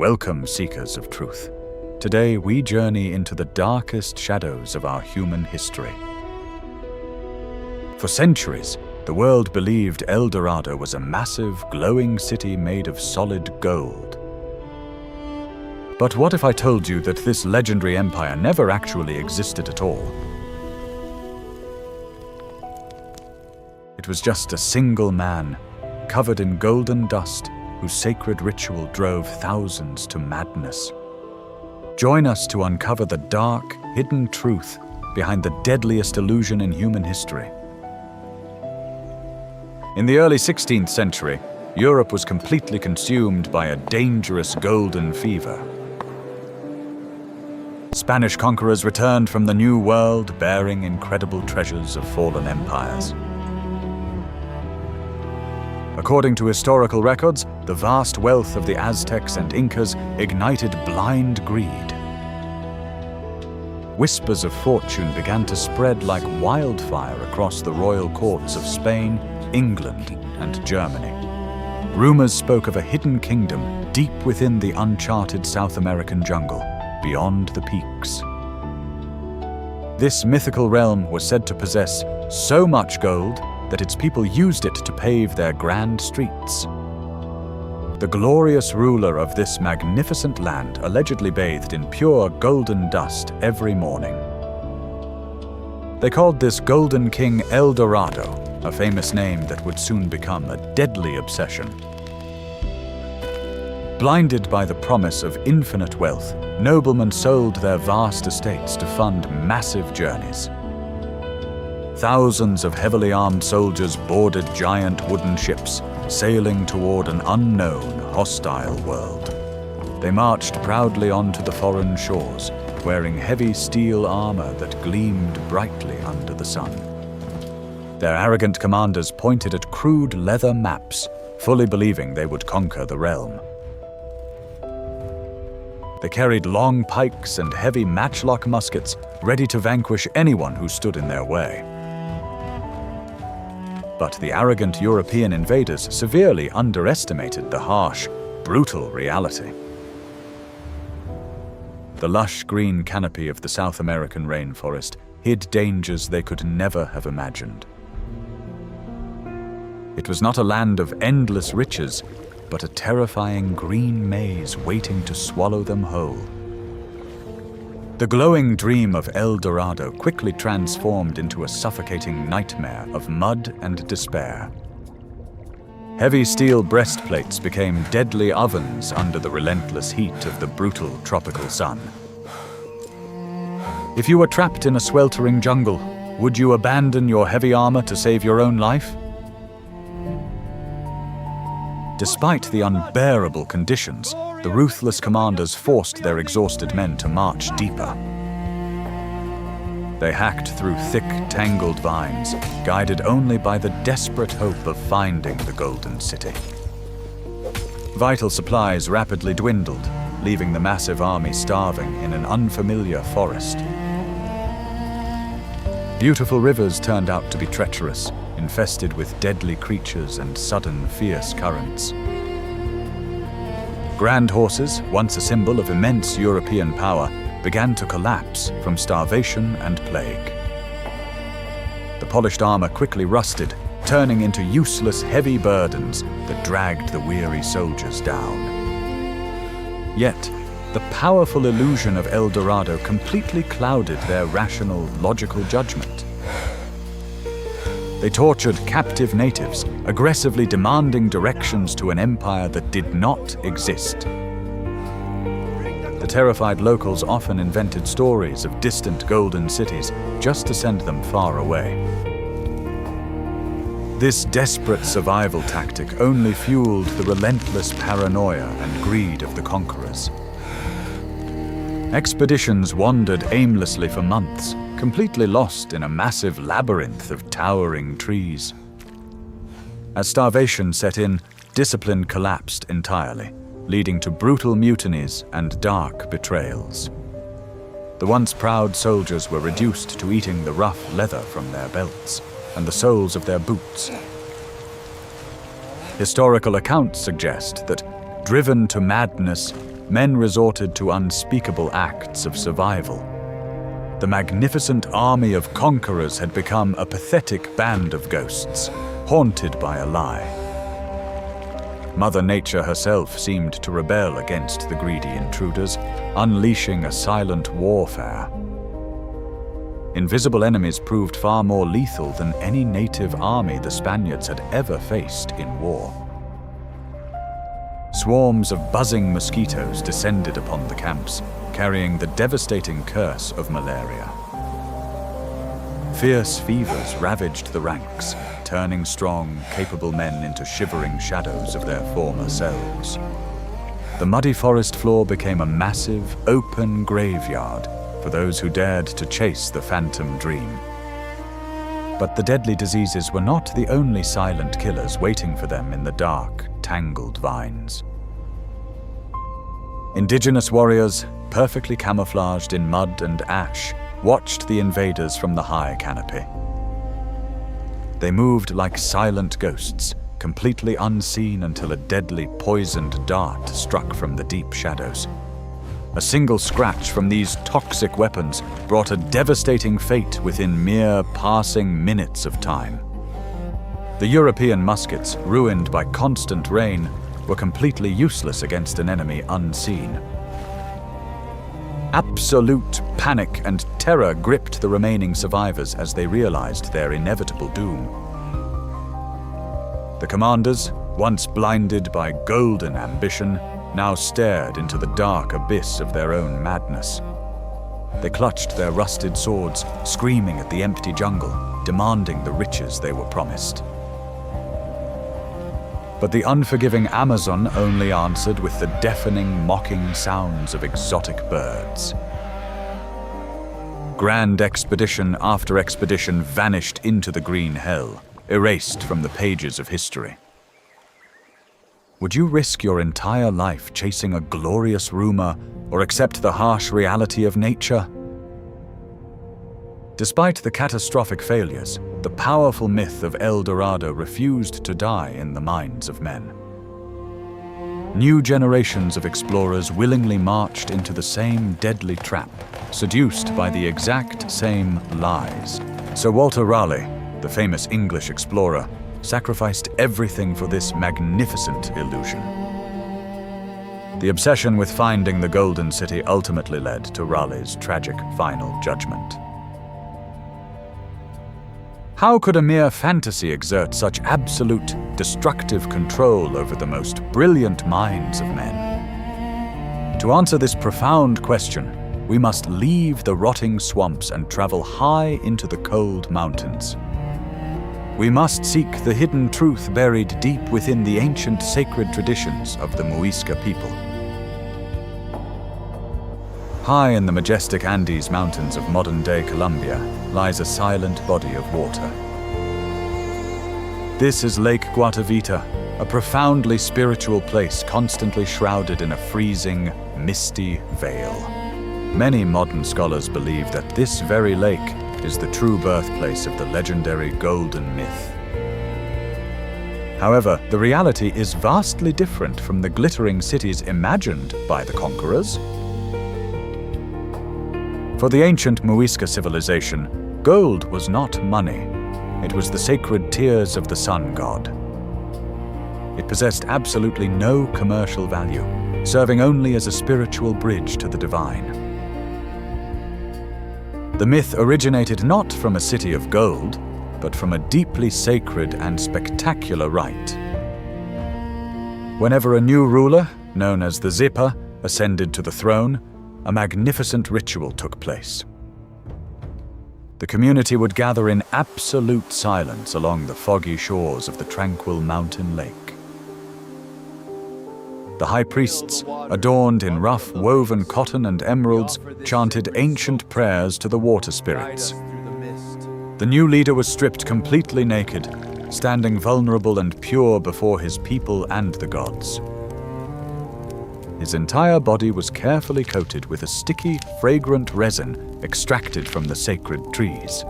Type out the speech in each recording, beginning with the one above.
Welcome, seekers of truth. Today we journey into the darkest shadows of our human history. For centuries, the world believed El Dorado was a massive, glowing city made of solid gold. But what if I told you that this legendary empire never actually existed at all? It was just a single man, covered in golden dust, whose sacred ritual drove thousands to madness. Join us to uncover the dark, hidden truth behind the deadliest illusion in human history. In the early 16th century, Europe was completely consumed by a dangerous golden fever. Spanish conquerors returned from the New World bearing incredible treasures of fallen empires. According to historical records, the vast wealth of the Aztecs and Incas ignited blind greed. Whispers of fortune began to spread like wildfire across the royal courts of Spain, England, and Germany. Rumors spoke of a hidden kingdom deep within the uncharted South American jungle, beyond the peaks. This mythical realm was said to possess so much gold that its people used it to pave their grand streets. The glorious ruler of this magnificent land allegedly bathed in pure golden dust every morning. They called this golden king El Dorado, a famous name that would soon become a deadly obsession. Blinded by the promise of infinite wealth, noblemen sold their vast estates to fund massive journeys. Thousands of heavily armed soldiers boarded giant wooden ships, sailing toward an unknown, hostile world. They marched proudly onto the foreign shores, wearing heavy steel armor that gleamed brightly under the sun. Their arrogant commanders pointed at crude leather maps, fully believing they would conquer the realm. They carried long pikes and heavy matchlock muskets, ready to vanquish anyone who stood in their way. But the arrogant European invaders severely underestimated the harsh, brutal reality. The lush green canopy of the South American rainforest hid dangers they could never have imagined. It was not a land of endless riches, but a terrifying green maze waiting to swallow them whole. The glowing dream of El Dorado quickly transformed into a suffocating nightmare of mud and despair. Heavy steel breastplates became deadly ovens under the relentless heat of the brutal tropical sun. If you were trapped in a sweltering jungle, would you abandon your heavy armor to save your own life? Despite the unbearable conditions, the ruthless commanders forced their exhausted men to march deeper. They hacked through thick, tangled vines, guided only by the desperate hope of finding the Golden City. Vital supplies rapidly dwindled, leaving the massive army starving in an unfamiliar forest. Beautiful rivers turned out to be treacherous, infested with deadly creatures and sudden, fierce currents. Grand horses, once a symbol of immense European power, began to collapse from starvation and plague. The polished armor quickly rusted, turning into useless, heavy burdens that dragged the weary soldiers down. Yet, the powerful illusion of El Dorado completely clouded their rational, logical judgment. They tortured captive natives, aggressively demanding directions to an empire that did not exist. The terrified locals often invented stories of distant golden cities just to send them far away. This desperate survival tactic only fueled the relentless paranoia and greed of the conquerors. Expeditions wandered aimlessly for months, completely lost in a massive labyrinth of towering trees. As starvation set in, discipline collapsed entirely, leading to brutal mutinies and dark betrayals. The once proud soldiers were reduced to eating the rough leather from their belts and the soles of their boots. Historical accounts suggest that, driven to madness, men resorted to unspeakable acts of survival. The magnificent army of conquerors had become a pathetic band of ghosts, haunted by a lie. Mother Nature herself seemed to rebel against the greedy intruders, unleashing a silent warfare. Invisible enemies proved far more lethal than any native army the Spaniards had ever faced in war. Swarms of buzzing mosquitoes descended upon the camps, carrying the devastating curse of malaria. Fierce fevers ravaged the ranks, turning strong, capable men into shivering shadows of their former selves. The muddy forest floor became a massive, open graveyard for those who dared to chase the phantom dream. But the deadly diseases were not the only silent killers waiting for them in the dark, tangled vines. Indigenous warriors, perfectly camouflaged in mud and ash, watched the invaders from the high canopy. They moved like silent ghosts, completely unseen until a deadly poisoned dart struck from the deep shadows. A single scratch from these toxic weapons brought a devastating fate within mere passing minutes of time. The European muskets, ruined by constant rain, were completely useless against an enemy unseen. Absolute panic and terror gripped the remaining survivors as they realized their inevitable doom. The commanders, once blinded by golden ambition, now stared into the dark abyss of their own madness. They clutched their rusted swords, screaming at the empty jungle, demanding the riches they were promised. But the unforgiving Amazon only answered with the deafening, mocking sounds of exotic birds. Grand expedition after expedition vanished into the green hell, erased from the pages of history. Would you risk your entire life chasing a glorious rumor or accept the harsh reality of nature? Despite the catastrophic failures, the powerful myth of El Dorado refused to die in the minds of men. New generations of explorers willingly marched into the same deadly trap, seduced by the exact same lies. Sir Walter Raleigh, the famous English explorer, sacrificed everything for this magnificent illusion. The obsession with finding the Golden City ultimately led to Raleigh's tragic final judgment. How could a mere fantasy exert such absolute, destructive control over the most brilliant minds of men? To answer this profound question, we must leave the rotting swamps and travel high into the cold mountains. We must seek the hidden truth buried deep within the ancient sacred traditions of the Muisca people. High in the majestic Andes mountains of modern-day Colombia lies a silent body of water. This is Lake Guatavita, a profoundly spiritual place constantly shrouded in a freezing, misty veil. Many modern scholars believe that this very lake is the true birthplace of the legendary Golden Myth. However, the reality is vastly different from the glittering cities imagined by the conquerors. For the ancient Muisca civilization, gold was not money. It was the sacred tears of the sun god. It possessed absolutely no commercial value, serving only as a spiritual bridge to the divine. The myth originated not from a city of gold, but from a deeply sacred and spectacular rite. Whenever a new ruler, known as the Zipper, ascended to the throne, a magnificent ritual took place. The community would gather in absolute silence along the foggy shores of the tranquil mountain lake. The high priests, adorned in rough woven cotton and emeralds, chanted ancient prayers to the water spirits. The new leader was stripped completely naked, standing vulnerable and pure before his people and the gods. His entire body was carefully coated with a sticky, fragrant resin extracted from the sacred trees.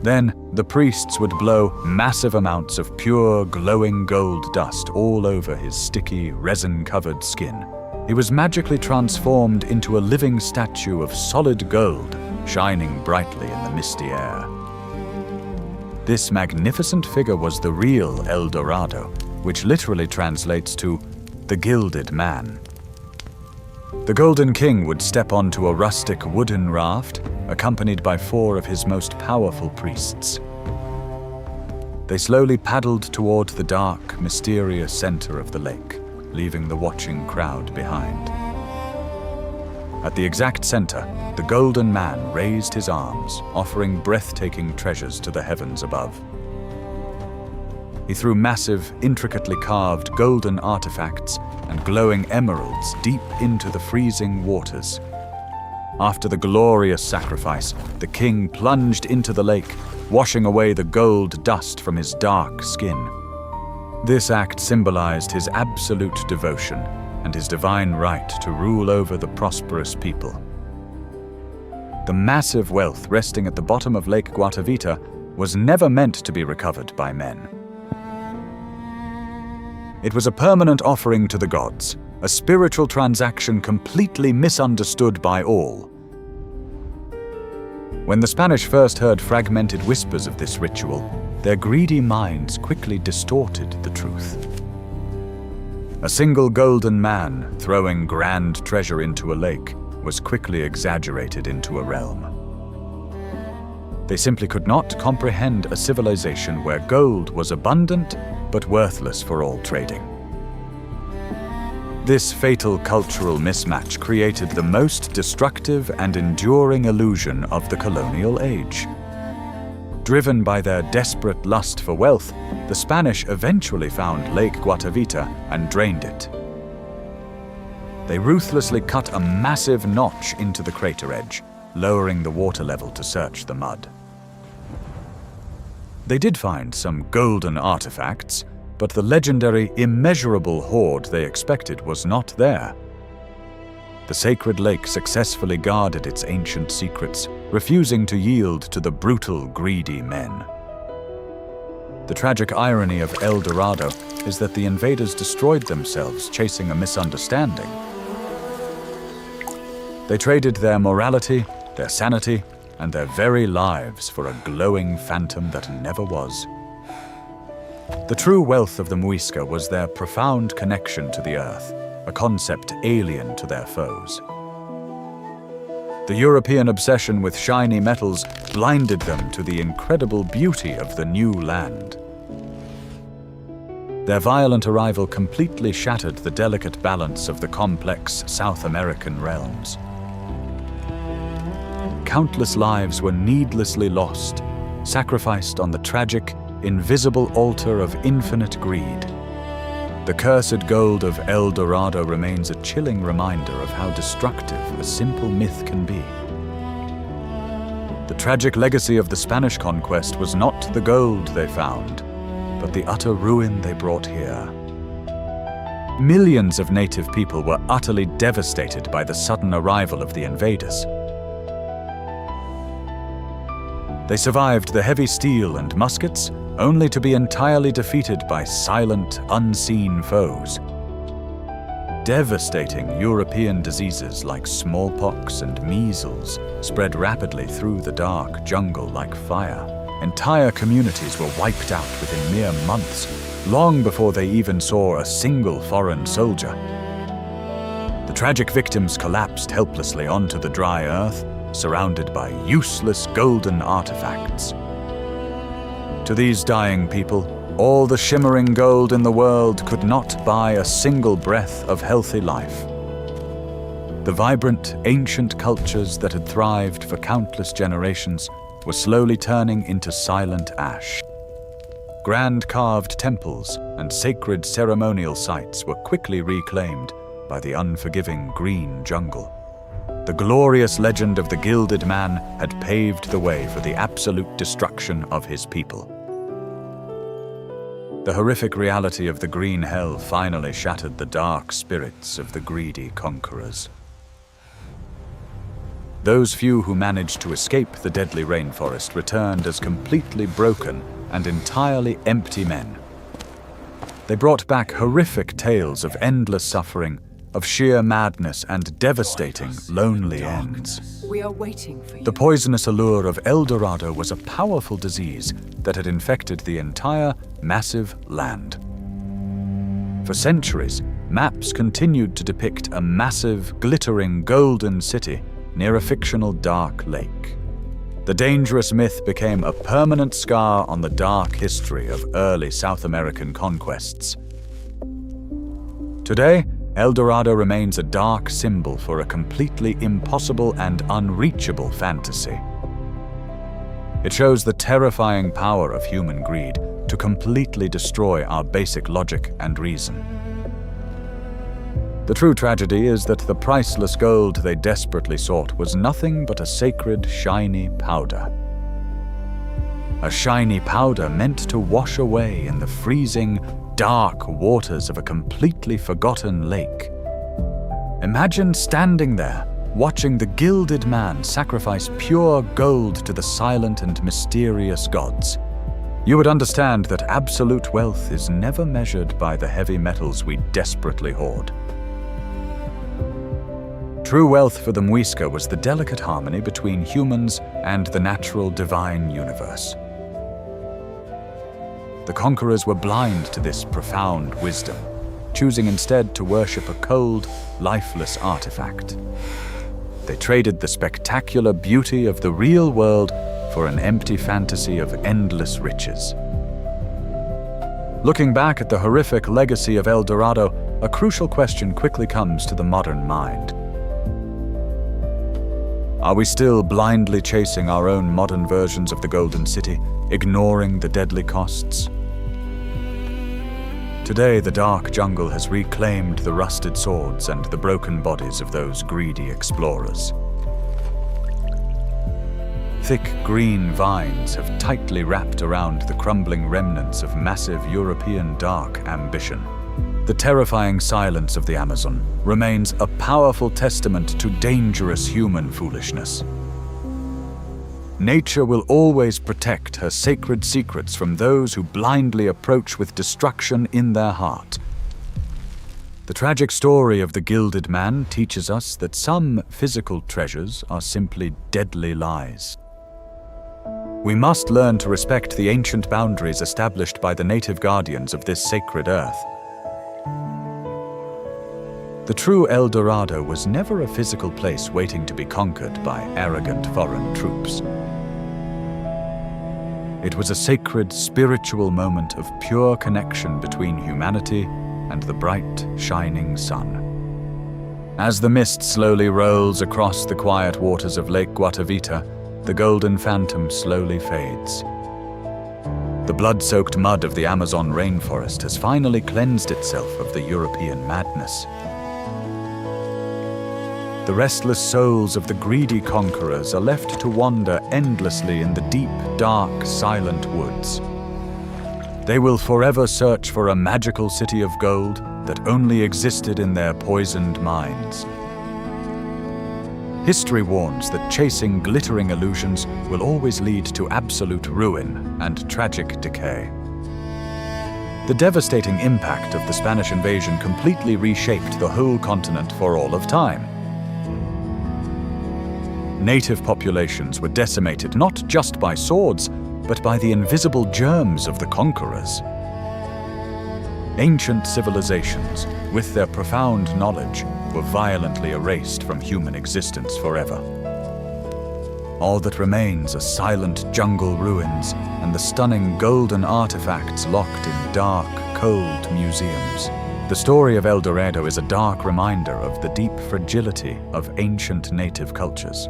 Then, the priests would blow massive amounts of pure, glowing gold dust all over his sticky, resin-covered skin, He was magically transformed into a living statue of solid gold, shining brightly in the misty air. This magnificent figure was the real El Dorado, which literally translates to the gilded man. The Golden King would step onto a rustic wooden raft, accompanied by 4 of his most powerful priests. They slowly paddled toward the dark, mysterious center of the lake, leaving the watching crowd behind. At the exact center, the Golden Man raised his arms, offering breathtaking treasures to the heavens above. He threw massive, intricately carved golden artifacts and glowing emeralds deep into the freezing waters. After the glorious sacrifice, the king plunged into the lake, washing away the gold dust from his dark skin. This act symbolized his absolute devotion and his divine right to rule over the prosperous people. The massive wealth resting at the bottom of Lake Guatavita was never meant to be recovered by men. It was a permanent offering to the gods, a spiritual transaction completely misunderstood by all. When the Spanish first heard fragmented whispers of this ritual, their greedy minds quickly distorted the truth. A single golden man throwing grand treasure into a lake was quickly exaggerated into a realm. They simply could not comprehend a civilization where gold was abundant but worthless for all trading. This fatal cultural mismatch created the most destructive and enduring illusion of the colonial age. Driven by their desperate lust for wealth, the Spanish eventually found Lake Guatavita and drained it. They ruthlessly cut a massive notch into the crater edge, lowering the water level to search the mud. They did find some golden artifacts, but the legendary, immeasurable hoard they expected was not there. The sacred lake successfully guarded its ancient secrets, refusing to yield to the brutal, greedy men. The tragic irony of El Dorado is that the invaders destroyed themselves chasing a misunderstanding. They traded their morality, their sanity, and their very lives for a glowing phantom that never was. The true wealth of the Muisca was their profound connection to the earth, a concept alien to their foes. The European obsession with shiny metals blinded them to the incredible beauty of the new land. Their violent arrival completely shattered the delicate balance of the complex South American realms. Countless lives were needlessly lost, sacrificed on the tragic, invisible altar of infinite greed. The cursed gold of El Dorado remains a chilling reminder of how destructive a simple myth can be. The tragic legacy of the Spanish conquest was not the gold they found, but the utter ruin they brought here. Millions of native people were utterly devastated by the sudden arrival of the invaders. They survived the heavy steel and muskets, only to be entirely defeated by silent, unseen foes. Devastating European diseases like smallpox and measles spread rapidly through the dark jungle like fire. Entire communities were wiped out within mere months, long before they even saw a single foreign soldier. The tragic victims collapsed helplessly onto the dry earth, surrounded by useless golden artifacts. To these dying people, all the shimmering gold in the world could not buy a single breath of healthy life. The vibrant, ancient cultures that had thrived for countless generations were slowly turning into silent ash. Grand carved temples and sacred ceremonial sites were quickly reclaimed by the unforgiving green jungle. The glorious legend of the Gilded Man had paved the way for the absolute destruction of his people. The horrific reality of the green hell finally shattered the dark spirits of the greedy conquerors. Those few who managed to escape the deadly rainforest returned as completely broken and entirely empty men. They brought back horrific tales of endless suffering, of sheer madness and devastating, lonely ends. We are waiting for you. The poisonous allure of El Dorado was a powerful disease that had infected the entire massive land. For centuries, maps continued to depict a massive, glittering, golden city near a fictional dark lake. The dangerous myth became a permanent scar on the dark history of early South American conquests. Today, El Dorado remains a dark symbol for a completely impossible and unreachable fantasy. It shows the terrifying power of human greed to completely destroy our basic logic and reason. The true tragedy is that the priceless gold they desperately sought was nothing but a sacred, shiny powder. A shiny powder meant to wash away in the freezing, dark waters of a completely forgotten lake. Imagine standing there, watching the gilded man sacrifice pure gold to the silent and mysterious gods. You would understand that absolute wealth is never measured by the heavy metals we desperately hoard. True wealth for the Muisca was the delicate harmony between humans and the natural divine universe. The conquerors were blind to this profound wisdom, choosing instead to worship a cold, lifeless artifact. They traded the spectacular beauty of the real world for an empty fantasy of endless riches. Looking back at the horrific legacy of El Dorado, a crucial question quickly comes to the modern mind. Are we still blindly chasing our own modern versions of the Golden City, ignoring the deadly costs? Today, the dark jungle has reclaimed the rusted swords and the broken bodies of those greedy explorers. Thick green vines have tightly wrapped around the crumbling remnants of massive European dark ambition. The terrifying silence of the Amazon remains a powerful testament to dangerous human foolishness. Nature will always protect her sacred secrets from those who blindly approach with destruction in their heart. The tragic story of the Gilded Man teaches us that some physical treasures are simply deadly lies. We must learn to respect the ancient boundaries established by the native guardians of this sacred earth. The true El Dorado was never a physical place waiting to be conquered by arrogant foreign troops. It was a sacred, spiritual moment of pure connection between humanity and the bright, shining sun. As the mist slowly rolls across the quiet waters of Lake Guatavita, the golden phantom slowly fades. The blood-soaked mud of the Amazon rainforest has finally cleansed itself of the European madness. The restless souls of the greedy conquerors are left to wander endlessly in the deep, dark, silent woods. They will forever search for a magical city of gold that only existed in their poisoned minds. History warns that chasing glittering illusions will always lead to absolute ruin and tragic decay. The devastating impact of the Spanish invasion completely reshaped the whole continent for all of time. Native populations were decimated not just by swords, but by the invisible germs of the conquerors. Ancient civilizations, with their profound knowledge, were violently erased from human existence forever. All that remains are silent jungle ruins and the stunning golden artifacts locked in dark, cold museums. The story of El Dorado is a dark reminder of the deep fragility of ancient native cultures.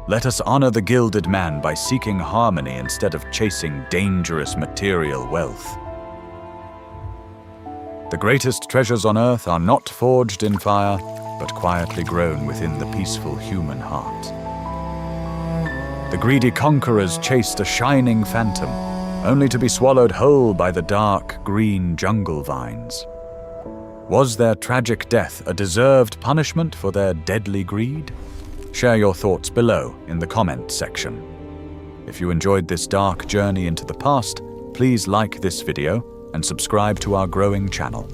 Let us honor the Gilded Man by seeking harmony instead of chasing dangerous material wealth. The greatest treasures on earth are not forged in fire, but quietly grown within the peaceful human heart. The greedy conquerors chased a shining phantom, only to be swallowed whole by the dark, green jungle vines. Was their tragic death a deserved punishment for their deadly greed? Share your thoughts below in the comment section. If you enjoyed this dark journey into the past, please like this video and subscribe to our growing channel.